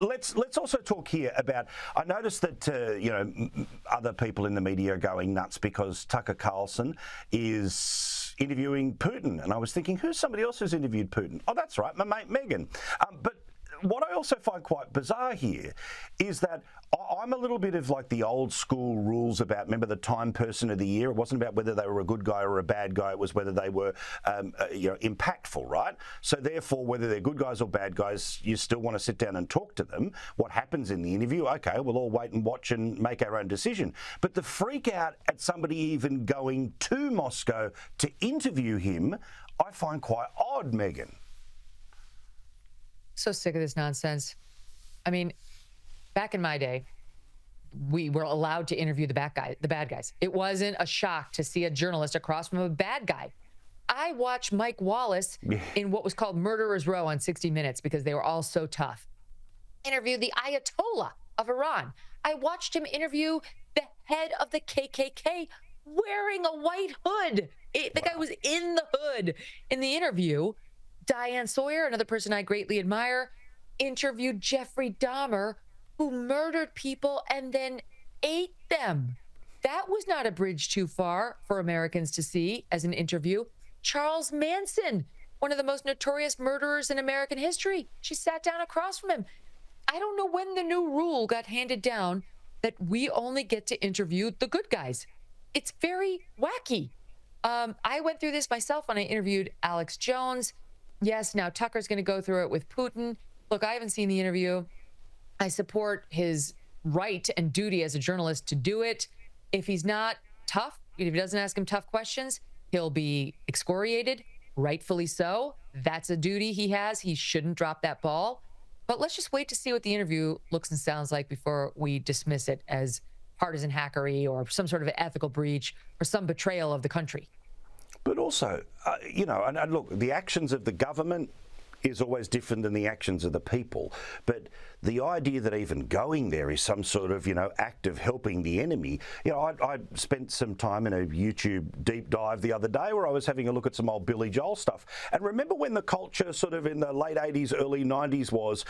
let's also talk here about. I noticed that other people in the media are going nuts because Tucker Carlson is interviewing Putin, and I was thinking, who's somebody else who's interviewed Putin? Oh, that's right, my mate Meghan. But what I also find quite bizarre here is that I'm a little bit of like the old school rules about, remember the Time Person of the Year? It wasn't about whether they were a good guy or a bad guy. It was whether they were impactful, right? So therefore, whether they're good guys or bad guys, you still want to sit down and talk to them. What happens in the interview? Okay, we'll all wait and watch and make our own decision. But the freak out at somebody even going to Moscow to interview him, I find quite odd, Meghan. So sick of this nonsense. I mean, back in my day, we were allowed to interview the bad guys. It wasn't a shock to see a journalist across from a bad guy. I watched Mike Wallace in what was called Murderer's Row on 60 Minutes because they were all so tough. Interview the Ayatollah of Iran. I watched him interview the head of the KKK wearing a white hood. The guy was in the hood in the interview. Diane Sawyer, another person I greatly admire, interviewed Jeffrey Dahmer, who murdered people and then ate them. That was not a bridge too far for Americans to see as an interview. Charles Manson, one of the most notorious murderers in American history. She sat down across from him. I don't know when the new rule got handed down that we only get to interview the good guys. It's very wacky. I went through this myself when I interviewed Alex Jones. Yes, now Tucker's going to go through it with Putin. Look, I haven't seen the interview. I support his right and duty as a journalist to do it. If he's not tough, if he doesn't ask him tough questions, he'll be excoriated, rightfully so. That's a duty he has. He shouldn't drop that ball. But let's just wait to see what the interview looks and sounds like before we dismiss it as partisan hackery or some sort of ethical breach or some betrayal of the country. But also, and look, the actions of the government is always different than the actions of the people. But the idea that even going there is some sort of, act of helping the enemy. I spent some time in a YouTube deep dive the other day where I was having a look at some old Billy Joel stuff. And remember when the culture sort of in the late 80s, early 90s was,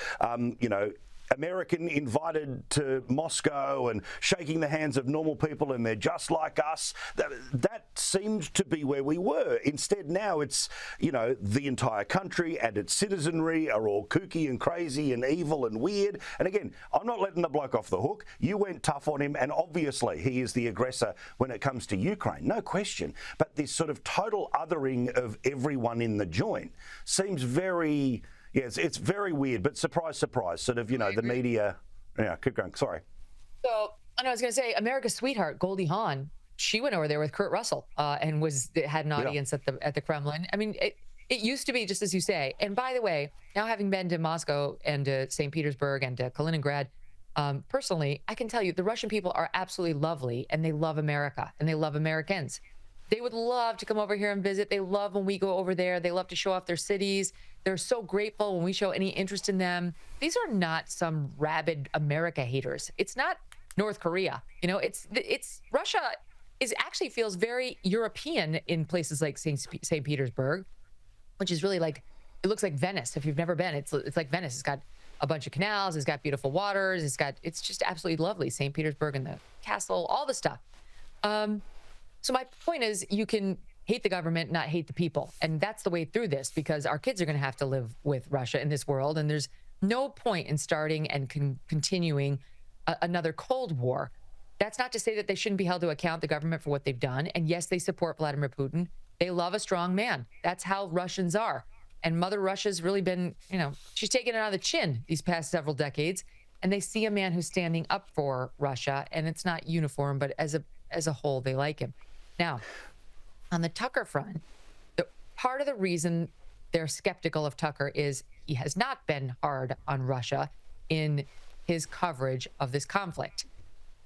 American invited to Moscow and shaking the hands of normal people and they're just like us. That seemed to be where we were. Instead now it's, the entire country and its citizenry are all kooky and crazy and evil and weird. And again, I'm not letting the bloke off the hook. You went tough on him and obviously he is the aggressor when it comes to Ukraine, no question. But this sort of total othering of everyone in the joint seems very... Yes, it's very weird, but surprise, surprise, sort of, the media. Yeah, keep going. Sorry. So, I was going to say, America's sweetheart, Goldie Hawn, she went over there with Kurt Russell and had an audience at the Kremlin. I mean, it used to be, just as you say. And by the way, now having been to Moscow and to St. Petersburg and to Kaliningrad, personally, I can tell you the Russian people are absolutely lovely and they love America and they love Americans. They would love to come over here and visit. They love when we go over there. They love to show off their cities. They're so grateful when we show any interest in them. These are not some rabid America haters. It's not North Korea. It's Russia actually feels very European in places like St. Petersburg, which is really like, it looks like Venice. If you've never been, it's like Venice. It's got a bunch of canals. It's got beautiful waters. It's just absolutely lovely. St. Petersburg and the castle, all the stuff. So my point is, you can hate the government, not hate the people. And that's the way through this, because our kids are going to have to live with Russia in this world. And there's no point in starting and continuing another Cold War. That's not to say that they shouldn't be held to account, the government, for what they've done. And yes, they support Vladimir Putin. They love a strong man. That's how Russians are. And Mother Russia's really been, she's taken it on the chin these past several decades. And they see a man who's standing up for Russia. And it's not uniform, but as a whole, they like him. Now, on the Tucker front, part of the reason they're skeptical of Tucker is he has not been hard on Russia in his coverage of this conflict.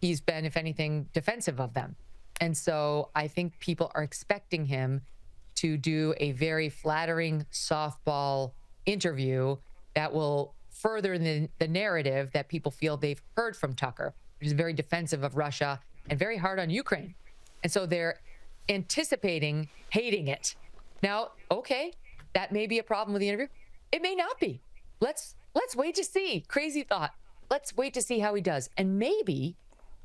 He's been, if anything, defensive of them. And so I think people are expecting him to do a very flattering softball interview that will further the narrative that people feel they've heard from Tucker, which is very defensive of Russia and very hard on Ukraine. And so they're anticipating hating it. Now, okay, that may be a problem with the interview. It may not be. Let's let's wait to see. Crazy thought. Let's wait to see how he does. And maybe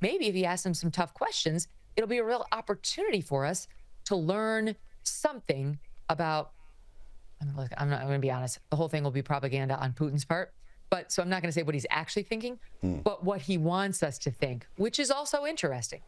if he asks him some tough questions, it'll be a real opportunity for us to learn something about. I'm going to be honest. The whole thing will be propaganda on Putin's part. So I'm not going to say what he's actually thinking, but what he wants us to think, which is also interesting.